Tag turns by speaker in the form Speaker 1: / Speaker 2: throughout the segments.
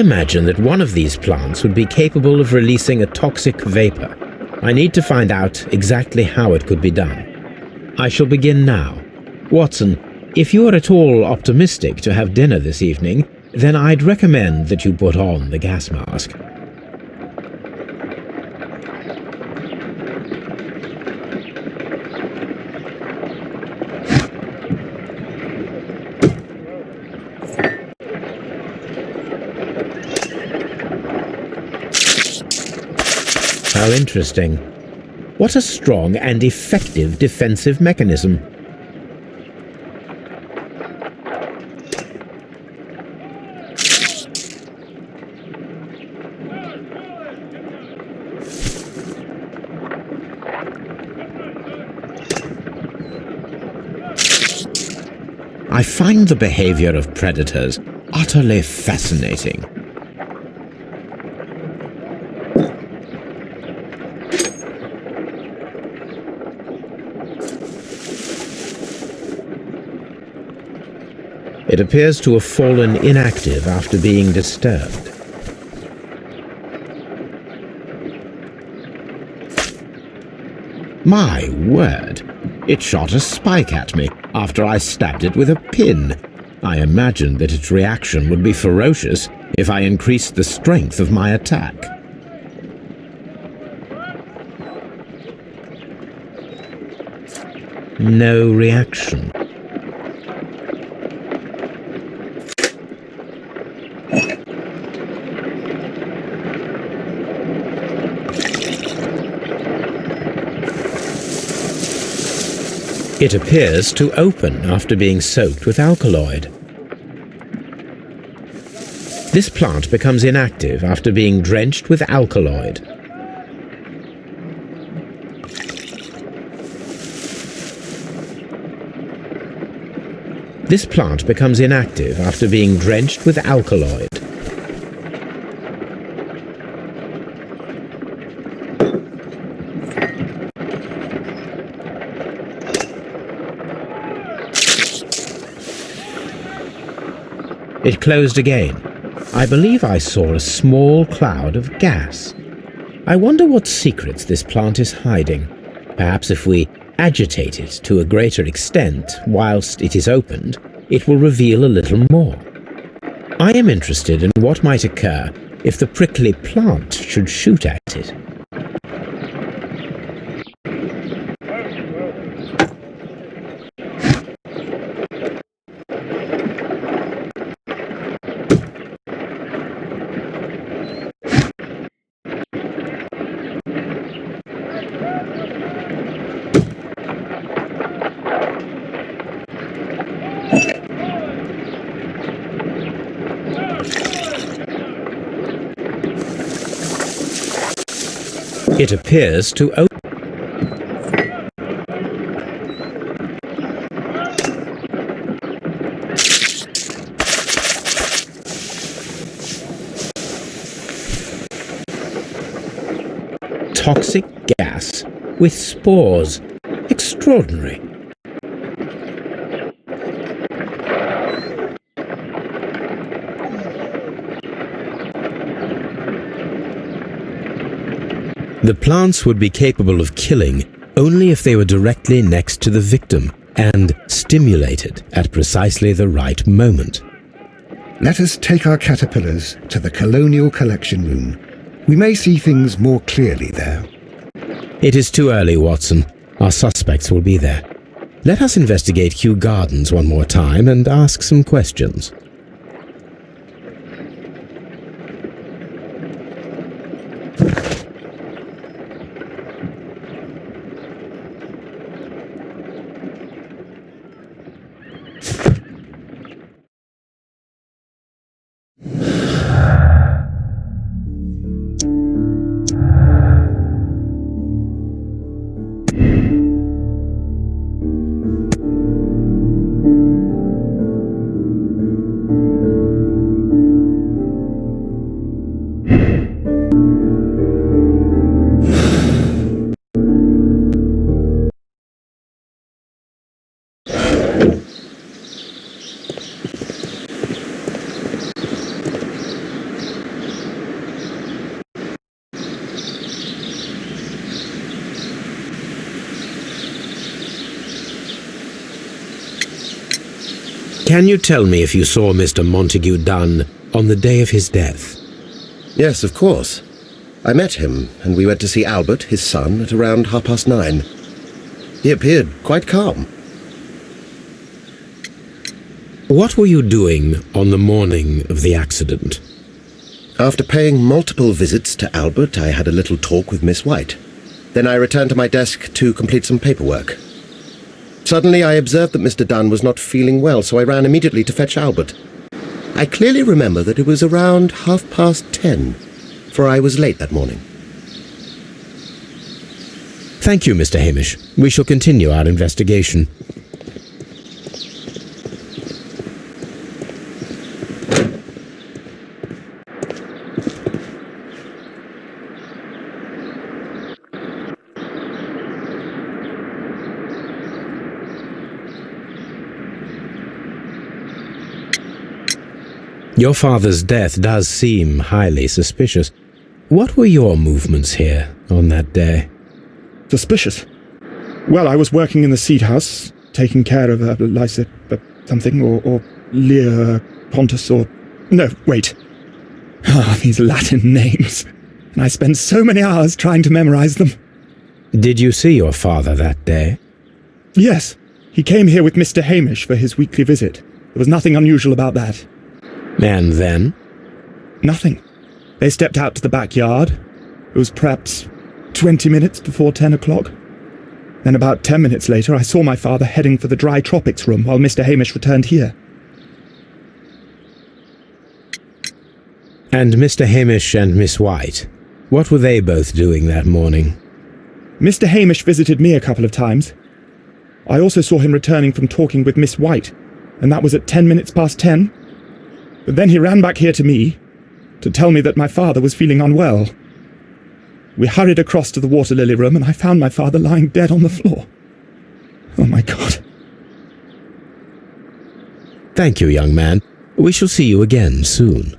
Speaker 1: imagine that one of these plants would be capable of releasing a toxic vapor. I need to find out exactly how it could be done. I shall begin now. Watson, if you are at all optimistic to have dinner this evening, then I'd recommend that you put on the gas mask. How interesting. What a strong and effective defensive mechanism. I find the behavior of predators utterly fascinating. It appears to have fallen inactive after being disturbed. My word! It shot a spike at me after I stabbed it with a pin. I imagined that its reaction would be ferocious if I increased the strength of my attack. No reaction. It appears to open after being soaked with alkaloid. This plant becomes inactive after being drenched with alkaloid. This plant becomes inactive after being drenched with alkaloid. It closed again. I believe I saw a small cloud of gas. I wonder what secrets this plant is hiding. Perhaps if we agitate it to a greater extent whilst it is opened, it will reveal a little more. I am interested in what might occur if the prickly plant should shoot at it. It appears to open. Toxic gas with spores. Extraordinary. The plants would be capable of killing only if they were directly next to the victim and stimulated at precisely the right moment.
Speaker 2: Let us take our caterpillars to the Colonial Collection Room. We may see things more clearly there.
Speaker 1: It is too early, Watson. Our suspects will be there. Let us investigate Kew Gardens one more time and ask some questions. Can you tell me if you saw Mr. Montague Dunn on the day of his death?
Speaker 3: Yes, of course. I met him, and we went to see Albert, his son, at around 9:30. He appeared quite calm.
Speaker 1: What were you doing on the morning of the accident?
Speaker 3: After paying multiple visits to Albert, I had a little talk with Miss White. Then I returned to my desk to complete some paperwork. Suddenly I observed that Mr. Dunn was not feeling well, so I ran immediately to fetch Albert. I clearly remember that it was around 10:30, for I was late that morning.
Speaker 1: Thank you, Mr. Hamish. We shall continue our investigation. Your father's death does seem highly suspicious. What were your movements here on that day?
Speaker 4: Suspicious? Well, I was working in the seed house, taking care of Lysa something, or Lear Pontus, or... No, wait. These Latin names. And I spent so many hours trying to memorize them.
Speaker 1: Did you see your father that day?
Speaker 4: Yes. He came here with Mr. Hamish for his weekly visit. There was nothing unusual about that.
Speaker 1: And then?
Speaker 4: Nothing. They stepped out to the backyard. It was perhaps 20 minutes before 10 o'clock. Then about 10 minutes later, I saw my father heading for the dry tropics room while Mr. Hamish returned here.
Speaker 1: And Mr. Hamish and Miss White, what were they both doing that morning?
Speaker 4: Mr. Hamish visited me a couple of times. I also saw him returning from talking with Miss White, and that was at 10 minutes past 10. But then he ran back here to me to tell me that my father was feeling unwell. We hurried across to the water lily room, and I found my father lying dead on the floor. Oh, my God.
Speaker 1: Thank you, young man. We shall see you again soon.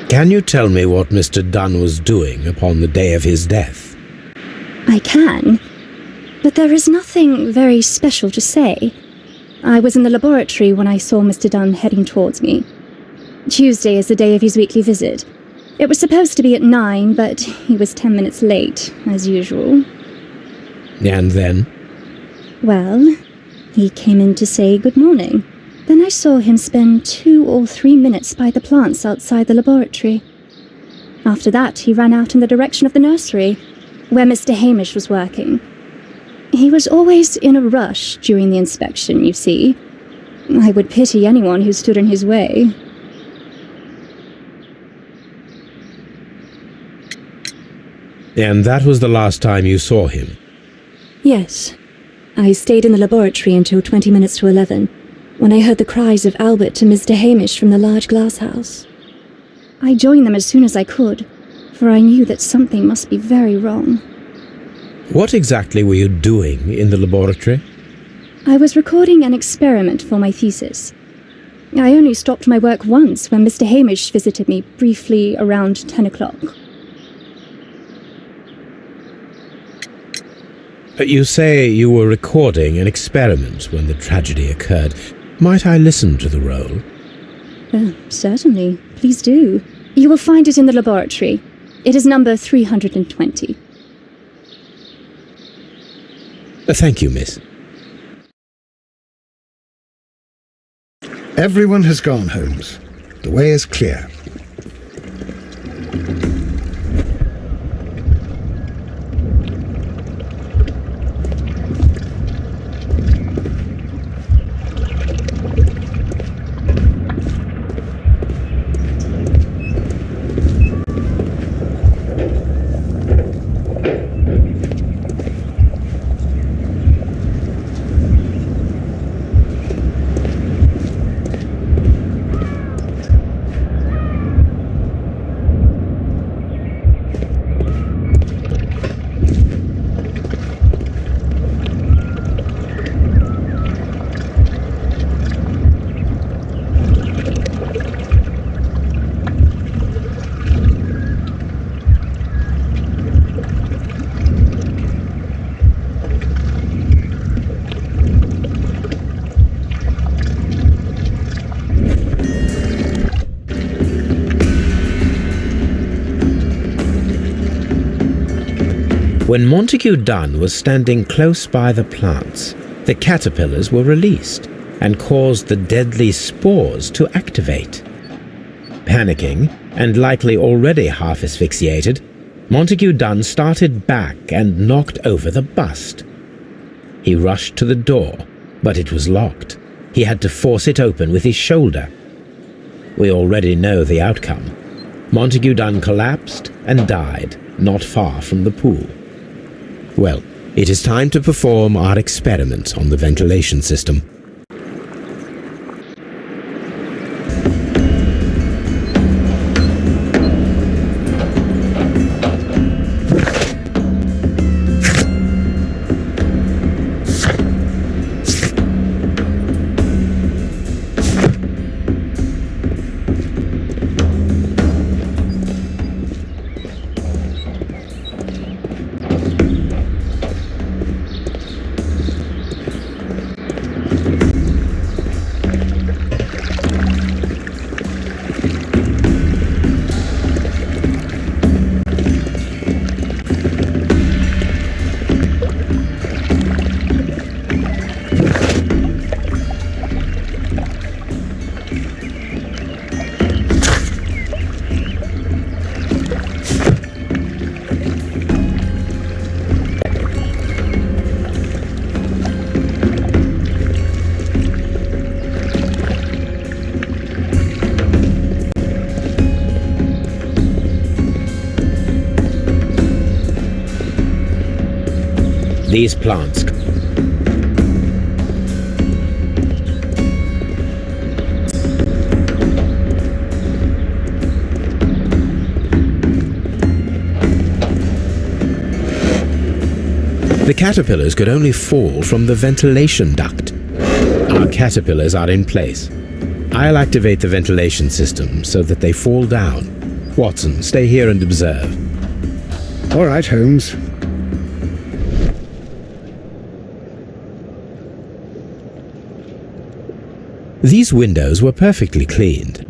Speaker 1: Can you tell me what Mr. Dunn was doing upon the day of his death?
Speaker 5: I can, but there is nothing very special to say. I was in the laboratory when I saw Mr. Dunn heading towards me. Tuesday is the day of his weekly visit. It was supposed to be at 9, but he was 10 minutes late, as usual.
Speaker 1: And then?
Speaker 5: Well, he came in to say good morning. Then I saw him spend 2 or 3 minutes by the plants outside the laboratory. After that, he ran out in the direction of the nursery, where Mr. Hamish was working. He was always in a rush during the inspection, you see. I would pity anyone who stood in his way.
Speaker 1: And that was the last time you saw him?
Speaker 6: Yes. I stayed in the laboratory until 20 minutes to 11, when I heard the cries of Albert and Mr. Hamish from the large glass house.
Speaker 5: I joined them as soon as I could, for I knew that something must be very wrong.
Speaker 1: What exactly were you doing in the laboratory?
Speaker 5: I was recording an experiment for my thesis. I only stopped my work once when Mr. Hamish visited me briefly around 10 o'clock.
Speaker 1: You say you were recording an experiment when the tragedy occurred. Might I listen to the roll?
Speaker 5: Certainly. Please do. You will find it in the laboratory. It is number 320.
Speaker 1: Thank you, miss.
Speaker 2: Everyone has gone, Holmes. The way is clear.
Speaker 1: When Montague Dunn was standing close by the plants, the caterpillars were released and caused the deadly spores to activate. Panicking, and likely already half asphyxiated, Montague Dunn started back and knocked over the bust. He rushed to the door, but it was locked. He had to force it open with his shoulder. We already know the outcome. Montague Dunn collapsed and died not far from the pool. Well, it is time to perform our experiment on the ventilation system. These plants The caterpillars could only fall from the ventilation duct. Our caterpillars are in place. I'll activate the ventilation system so that they fall down. Watson, stay here and observe.
Speaker 2: All right, Holmes.
Speaker 1: These windows were perfectly cleaned.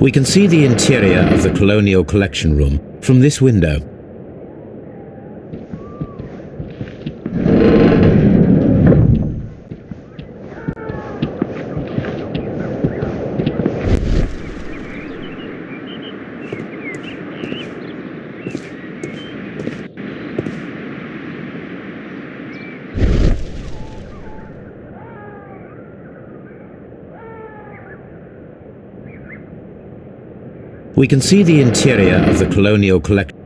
Speaker 1: We can see the interior of the Colonial Collection Room from this window. We can see the interior of the Colonial Collection.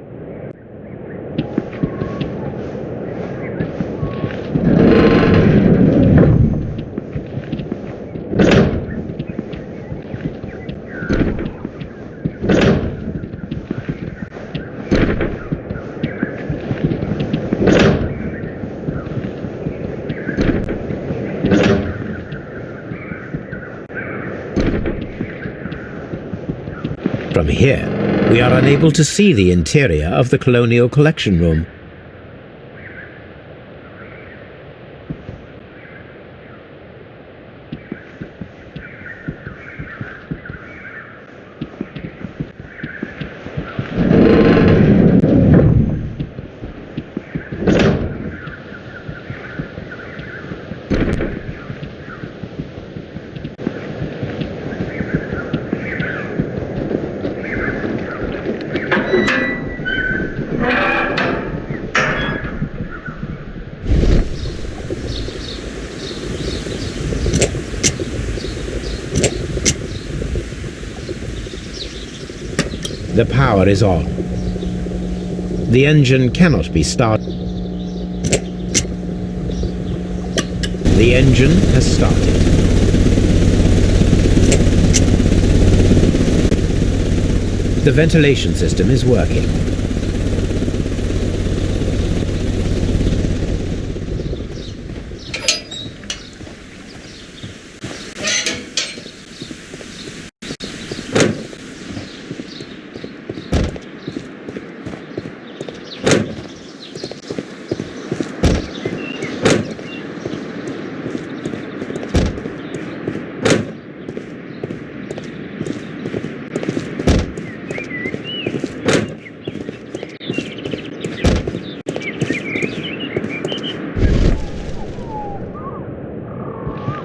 Speaker 1: From here, we are unable to see the interior of the Colonial Collection Room. The power is on. The engine cannot be started. The engine has started. The ventilation system is working.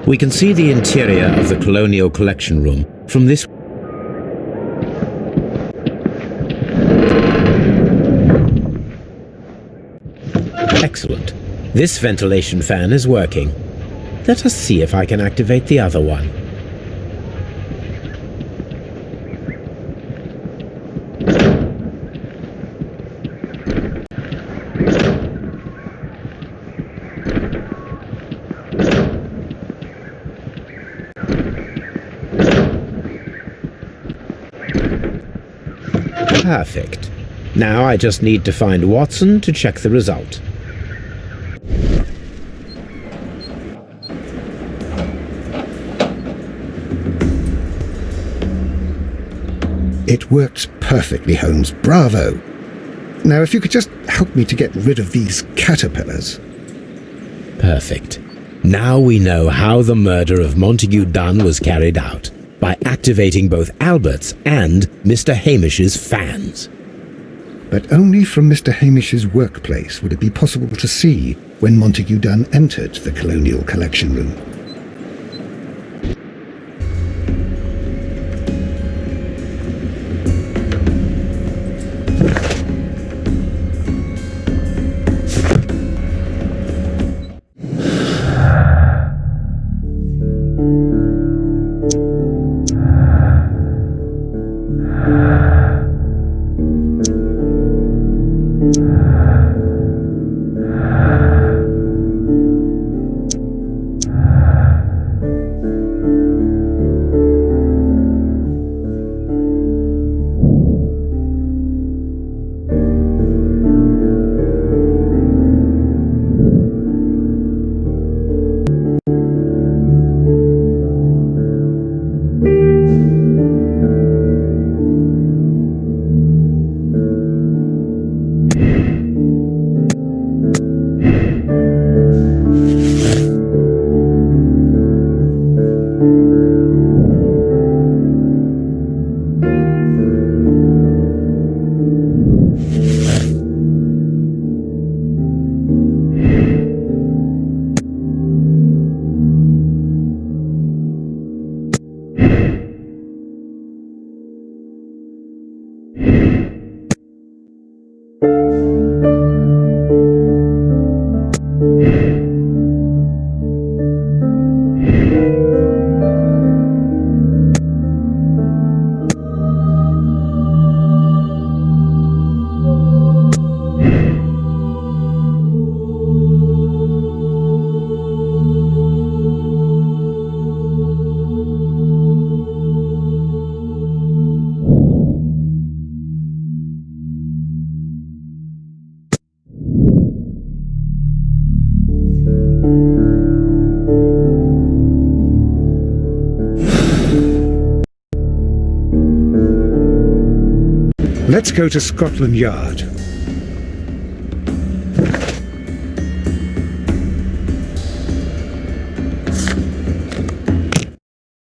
Speaker 1: We can see the interior of the Colonial Collection Room from this. Excellent. This ventilation fan is working. Let us see if I can activate the other one. Perfect. Now I just need to find Watson to check the result.
Speaker 2: It worked perfectly, Holmes. Bravo. Now, if you could just help me to get rid of these caterpillars.
Speaker 1: Perfect. Now we know how the murder of Montague Dunn was carried out, by activating both Albert's and Mr. Hamish's fans.
Speaker 2: But only from Mr. Hamish's workplace would it be possible to see when Montague Dunn entered the Colonial Collection Room. Let's go to Scotland Yard.